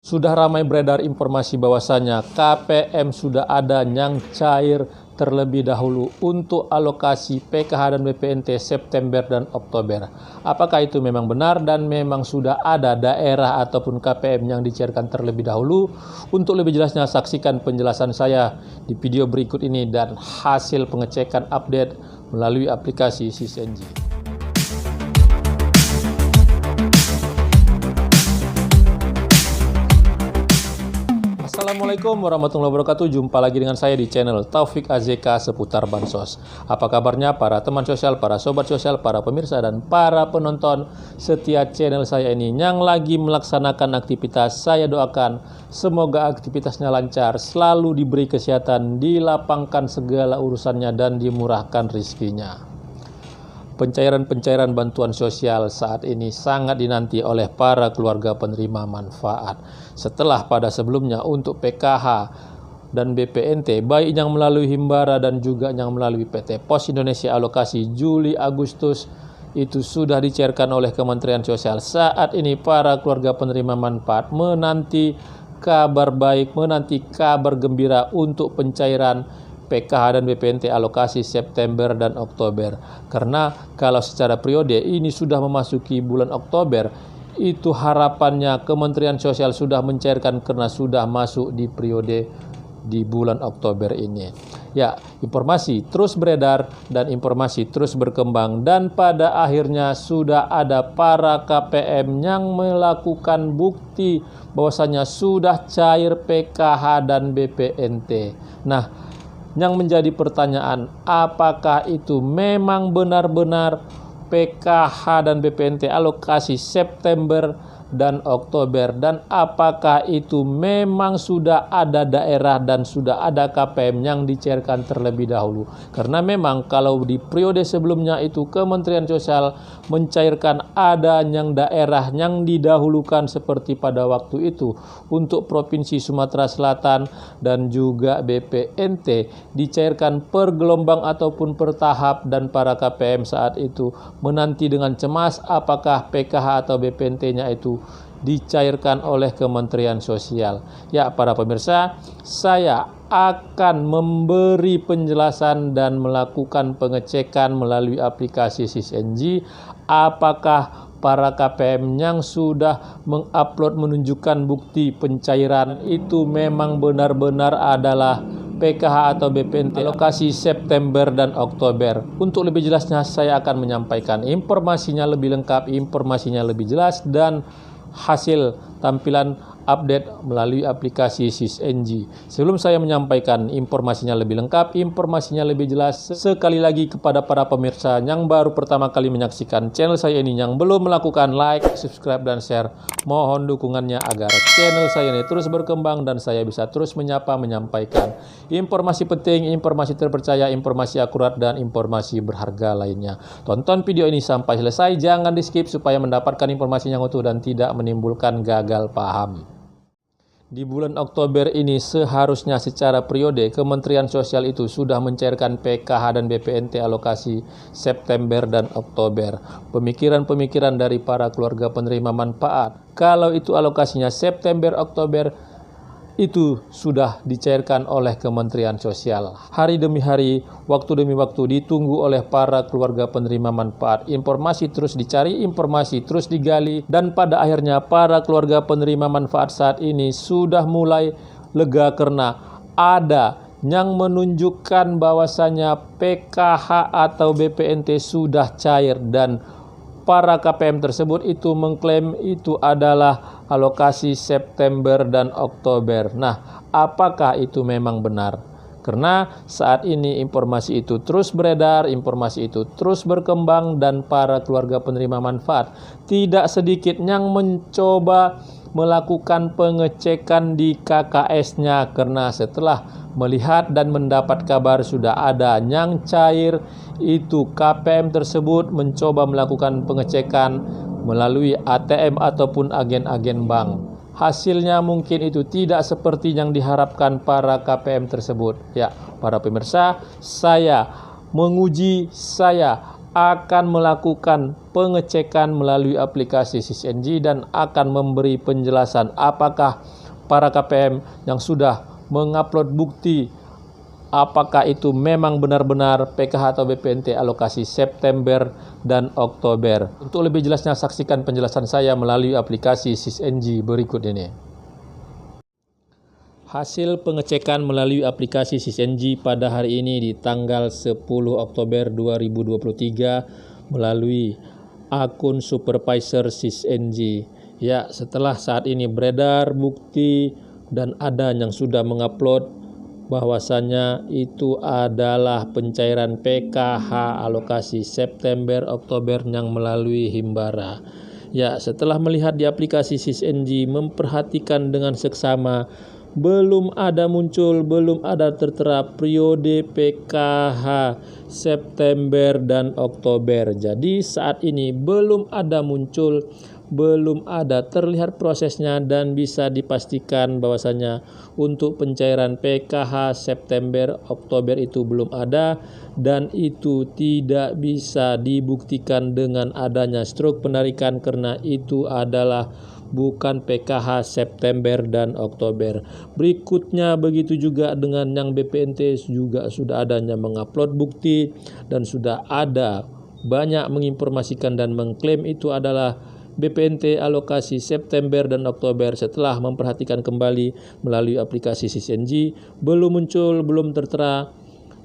Sudah ramai beredar informasi bahwasanya KPM sudah ada yang cair terlebih dahulu untuk alokasi PKH dan BPNT September dan Oktober. Apakah itu memang benar dan memang sudah ada daerah ataupun KPM yang dicairkan terlebih dahulu? Untuk lebih jelasnya saksikan penjelasan saya di video berikut ini dan hasil pengecekan update melalui aplikasi SysNG. Assalamualaikum warahmatullahi wabarakatuh. Jumpa lagi dengan saya di channel Taufik AZK seputar Bansos. Apa kabarnya para teman sosial, para sobat sosial, para pemirsa dan para penonton setia channel saya ini yang lagi melaksanakan aktivitas? Saya doakan semoga aktivitasnya lancar, selalu diberi kesehatan, dilapangkan segala urusannya dan dimurahkan rezekinya. Pencairan bantuan sosial saat ini sangat dinanti oleh para keluarga penerima manfaat. Setelah pada sebelumnya untuk PKH dan BPNT, baik yang melalui Himbara dan juga yang melalui PT Pos Indonesia alokasi Juli-Agustus itu sudah dicairkan oleh Kementerian Sosial. Saat ini para keluarga penerima manfaat menanti kabar baik, menanti kabar gembira untuk pencairan PKH dan BPNT alokasi September dan Oktober. Karena kalau secara periode ini sudah memasuki bulan Oktober, itu harapannya Kementerian Sosial sudah mencairkan karena sudah masuk di periode di bulan Oktober ini. Ya, informasi terus beredar dan informasi terus berkembang dan pada akhirnya sudah ada para KPM yang melakukan bukti bahwasanya sudah cair PKH dan BPNT. Nah, yang menjadi pertanyaan, apakah itu memang benar-benar PKH dan BPNT alokasi September dan Oktober, dan apakah itu memang sudah ada daerah dan sudah ada KPM yang dicairkan terlebih dahulu? Karena memang kalau di periode sebelumnya itu Kementerian Sosial mencairkan ada yang daerah yang didahulukan seperti pada waktu itu untuk Provinsi Sumatera Selatan dan juga BPNT dicairkan per gelombang ataupun per tahap, dan para KPM saat itu menanti dengan cemas apakah PKH atau BPNT-nya itu dicairkan oleh Kementerian Sosial. Ya, para pemirsa, saya akan memberi penjelasan dan melakukan pengecekan melalui aplikasi SysNG apakah para KPM yang sudah mengupload menunjukkan bukti pencairan itu memang benar-benar adalah PKH atau BPNT alokasi September dan Oktober. Untuk lebih jelasnya saya akan menyampaikan informasinya lebih lengkap, informasinya lebih jelas dan hasil tampilan update melalui aplikasi SysNG. Sebelum saya menyampaikan informasinya lebih lengkap, informasinya lebih jelas, sekali lagi kepada para pemirsa yang baru pertama kali menyaksikan channel saya ini yang belum melakukan like, subscribe, dan share, mohon dukungannya agar channel saya ini terus berkembang dan saya bisa terus menyampaikan informasi penting, informasi terpercaya, informasi akurat, dan informasi berharga lainnya. Tonton video ini sampai selesai, jangan di skip supaya mendapatkan informasi yang utuh dan tidak menimbulkan gagal paham. Di bulan Oktober ini seharusnya secara periode Kementerian Sosial itu sudah mencairkan PKH dan BPNT alokasi September dan Oktober. Pemikiran-pemikiran dari para keluarga penerima manfaat, kalau itu alokasinya September Oktober, itu sudah dicairkan oleh Kementerian Sosial. Hari demi hari, waktu demi waktu ditunggu oleh para keluarga penerima manfaat. Informasi terus dicari, informasi terus digali, dan pada akhirnya para keluarga penerima manfaat saat ini sudah mulai lega karena ada yang menunjukkan bahwasanya PKH atau BPNT sudah cair, dan para KPM tersebut itu mengklaim itu adalah alokasi September dan Oktober. Nah, apakah itu memang benar? Karena saat ini informasi itu terus beredar, informasi itu terus berkembang, dan para keluarga penerima manfaat tidak sedikit yang mencoba melakukan pengecekan di KKS-nya karena setelah melihat dan mendapat kabar sudah ada yang cair, itu KPM tersebut mencoba melakukan pengecekan melalui ATM ataupun agen-agen bank. Hasilnya mungkin itu tidak seperti yang diharapkan para KPM tersebut. Ya, para pemirsa, saya akan melakukan pengecekan melalui aplikasi SysNG dan akan memberi penjelasan apakah para KPM yang sudah mengupload bukti apakah itu memang benar-benar PKH atau BPNT alokasi September dan Oktober. Untuk lebih jelasnya saksikan penjelasan saya melalui aplikasi SysNG berikut ini. Hasil pengecekan melalui aplikasi SysNG pada hari ini di tanggal 10 Oktober 2023 melalui akun supervisor SysNG. Ya, setelah saat ini beredar bukti dan ada yang sudah mengupload bahwasanya itu adalah pencairan PKH alokasi September Oktober yang melalui Himbara. Ya, setelah melihat di aplikasi SysNG memperhatikan dengan seksama, belum ada tertera periode PKH September dan Oktober. Jadi saat ini belum ada terlihat prosesnya dan bisa dipastikan bahwasanya untuk pencairan PKH September Oktober itu belum ada dan itu tidak bisa dibuktikan dengan adanya struk penarikan karena itu adalah bukan PKH September dan Oktober. Berikutnya begitu juga dengan yang BPNT juga sudah adanya mengupload bukti dan sudah ada banyak menginformasikan dan mengklaim itu adalah BPNT alokasi September dan Oktober. Setelah memperhatikan kembali melalui aplikasi SysNG belum tertera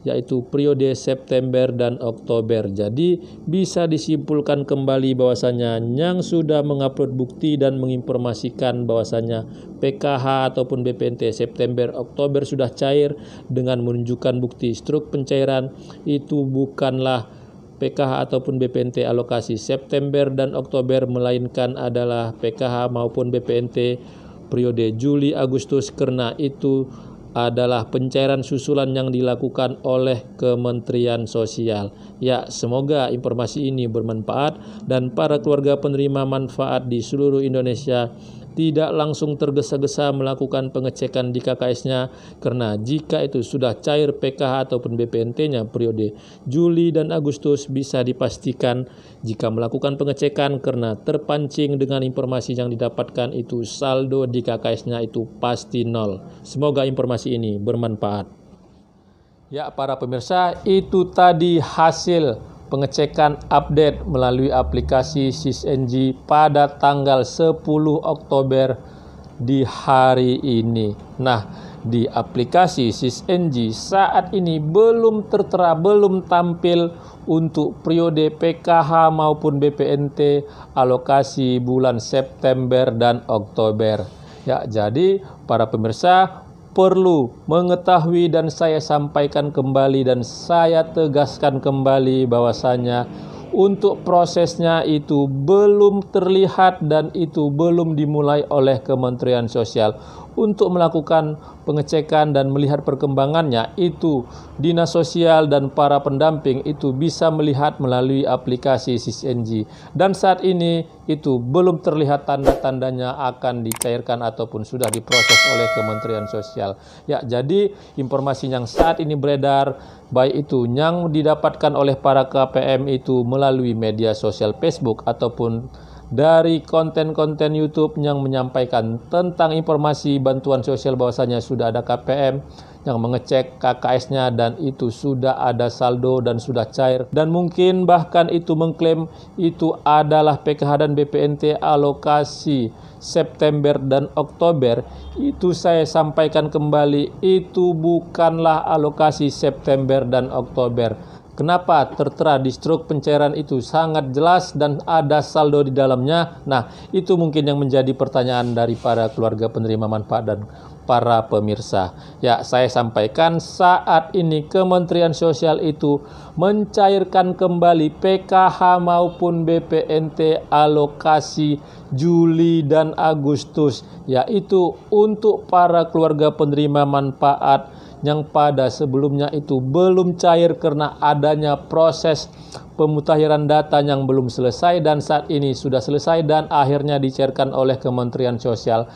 yaitu periode September dan Oktober. Jadi bisa disimpulkan kembali bahwasanya yang sudah mengupload bukti dan menginformasikan bahwasanya PKH ataupun BPNT September Oktober sudah cair dengan menunjukkan bukti struk pencairan itu bukanlah PKH ataupun BPNT alokasi September dan Oktober melainkan adalah PKH maupun BPNT periode Juli Agustus karena itu adalah pencairan susulan yang dilakukan oleh Kementerian Sosial. Ya, semoga informasi ini bermanfaat dan para keluarga penerima manfaat di seluruh Indonesia tidak langsung tergesa-gesa melakukan pengecekan di KKS-nya karena jika itu sudah cair PKH ataupun BPNT-nya periode Juli dan Agustus bisa dipastikan jika melakukan pengecekan karena terpancing dengan informasi yang didapatkan itu saldo di KKS-nya itu pasti nol. Semoga informasi ini bermanfaat. Ya, para pemirsa, itu tadi hasil pengecekan update melalui aplikasi SysNG pada tanggal 10 Oktober di hari ini. Nah, di aplikasi SysNG saat ini belum tampil untuk periode PKH maupun BPNT alokasi bulan September dan Oktober. Ya, jadi para pemirsa perlu mengetahui dan saya sampaikan kembali dan saya tegaskan kembali bahwasanya untuk prosesnya itu belum terlihat dan itu belum dimulai oleh Kementerian Sosial. Untuk melakukan pengecekan dan melihat perkembangannya itu Dinas Sosial dan para pendamping itu bisa melihat melalui aplikasi SysNG dan saat ini itu belum terlihat tanda-tandanya akan dicairkan ataupun sudah diproses oleh Kementerian Sosial. Ya, jadi informasi yang saat ini beredar baik itu yang didapatkan oleh para KPM itu melalui media sosial Facebook ataupun dari konten-konten YouTube yang menyampaikan tentang informasi bantuan sosial bahwasanya sudah ada KPM yang mengecek KKS-nya dan itu sudah ada saldo dan sudah cair dan mungkin bahkan itu mengklaim itu adalah PKH dan BPNT alokasi September dan Oktober. Itu saya sampaikan kembali itu bukanlah alokasi September dan Oktober. Kenapa tertera di struk pencairan itu sangat jelas dan ada saldo di dalamnya? Nah, itu mungkin yang menjadi pertanyaan dari para keluarga penerima manfaat dan para pemirsa. Ya, saya sampaikan saat ini Kementerian Sosial itu mencairkan kembali PKH maupun BPNT alokasi Juli dan Agustus, yaitu untuk para keluarga penerima manfaat yang pada sebelumnya itu belum cair karena adanya proses pemutahiran data yang belum selesai dan saat ini sudah selesai dan akhirnya dicairkan oleh Kementerian Sosial.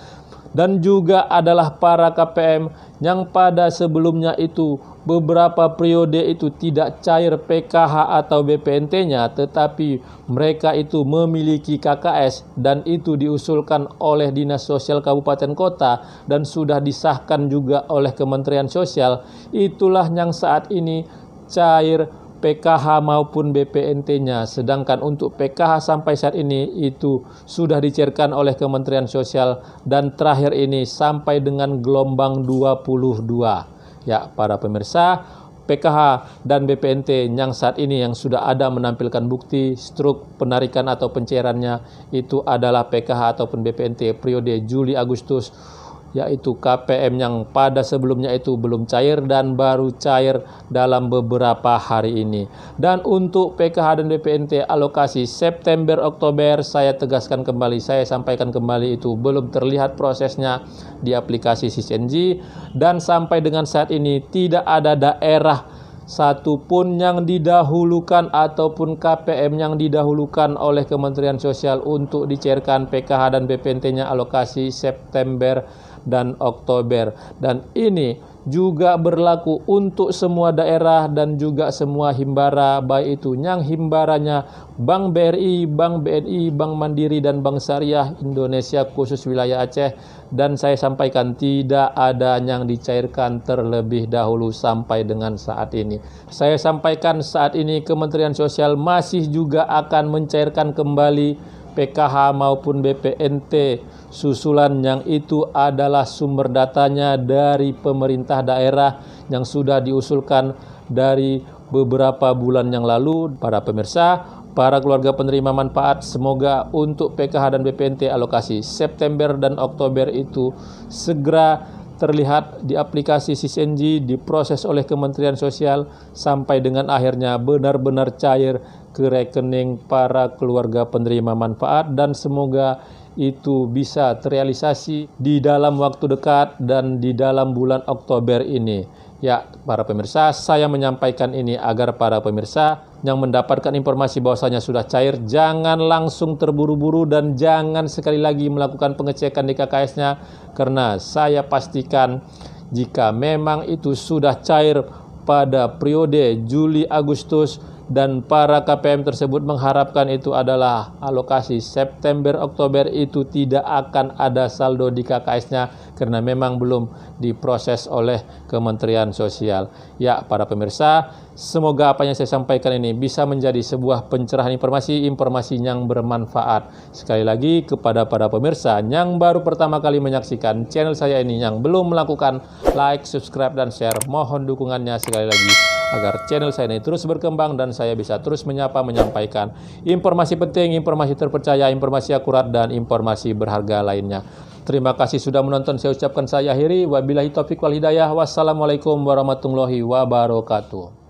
Dan juga adalah para KPM yang pada sebelumnya itu beberapa periode itu tidak cair PKH atau BPNT-nya, tetapi mereka itu memiliki KKS dan itu diusulkan oleh Dinas Sosial Kabupaten Kota dan sudah disahkan juga oleh Kementerian Sosial, itulah yang saat ini cair PKH maupun BPNT-nya. Sedangkan untuk PKH sampai saat ini itu sudah dicairkan oleh Kementerian Sosial dan terakhir ini sampai dengan gelombang 22. Ya, para pemirsa, PKH dan BPNT yang saat ini yang sudah ada menampilkan bukti struk penarikan atau pencairannya itu adalah PKH ataupun BPNT periode Juli-Agustus, yaitu KPM yang pada sebelumnya itu belum cair dan baru cair dalam beberapa hari ini. Dan untuk PKH dan BPNT alokasi September-Oktober, saya tegaskan kembali, saya sampaikan kembali, itu belum terlihat prosesnya di aplikasi SISNG dan sampai dengan saat ini tidak ada daerah satupun yang didahulukan ataupun KPM yang didahulukan oleh Kementerian Sosial untuk dicairkan PKH dan BPNT-nya alokasi September dan Oktober. Dan ini juga berlaku untuk semua daerah dan juga semua himbara, baik itu yang himbaranya Bank BRI, Bank BNI, Bank Mandiri, dan Bank Syariah Indonesia khusus wilayah Aceh. Dan saya sampaikan tidak ada yang dicairkan terlebih dahulu sampai dengan saat ini. Saya sampaikan saat ini Kementerian Sosial masih juga akan mencairkan kembali PKH maupun BPNT susulan yang itu adalah sumber datanya dari pemerintah daerah yang sudah diusulkan dari beberapa bulan yang lalu. Para pemirsa, para keluarga penerima manfaat, semoga untuk PKH dan BPNT alokasi September dan Oktober itu segera terlihat di aplikasi SISNG, diproses oleh Kementerian Sosial sampai dengan akhirnya benar-benar cair ke rekening para keluarga penerima manfaat, dan semoga itu bisa terrealisasi di dalam waktu dekat dan di dalam bulan Oktober ini. Ya, para pemirsa, saya menyampaikan ini agar para pemirsa yang mendapatkan informasi bahwasanya sudah cair, jangan langsung terburu-buru dan jangan sekali lagi melakukan pengecekan di KKS-nya, karena saya pastikan jika memang itu sudah cair pada periode Juli-Agustus dan para KPM tersebut mengharapkan itu adalah alokasi September-Oktober, itu tidak akan ada saldo di KKS-nya karena memang belum diproses oleh Kementerian Sosial. Ya, para pemirsa, semoga apa yang saya sampaikan ini bisa menjadi sebuah pencerahan informasi yang bermanfaat. Sekali lagi kepada para pemirsa yang baru pertama kali menyaksikan channel saya ini, yang belum melakukan like, subscribe, dan share, mohon dukungannya sekali lagi agar channel saya ini terus berkembang dan saya bisa terus menyampaikan informasi penting, informasi terpercaya, informasi akurat, dan informasi berharga lainnya. Terima kasih sudah menonton. Saya ucapkan saya akhiri. Wabillahi taufiq wal hidayah. Wassalamualaikum warahmatullahi wabarakatuh.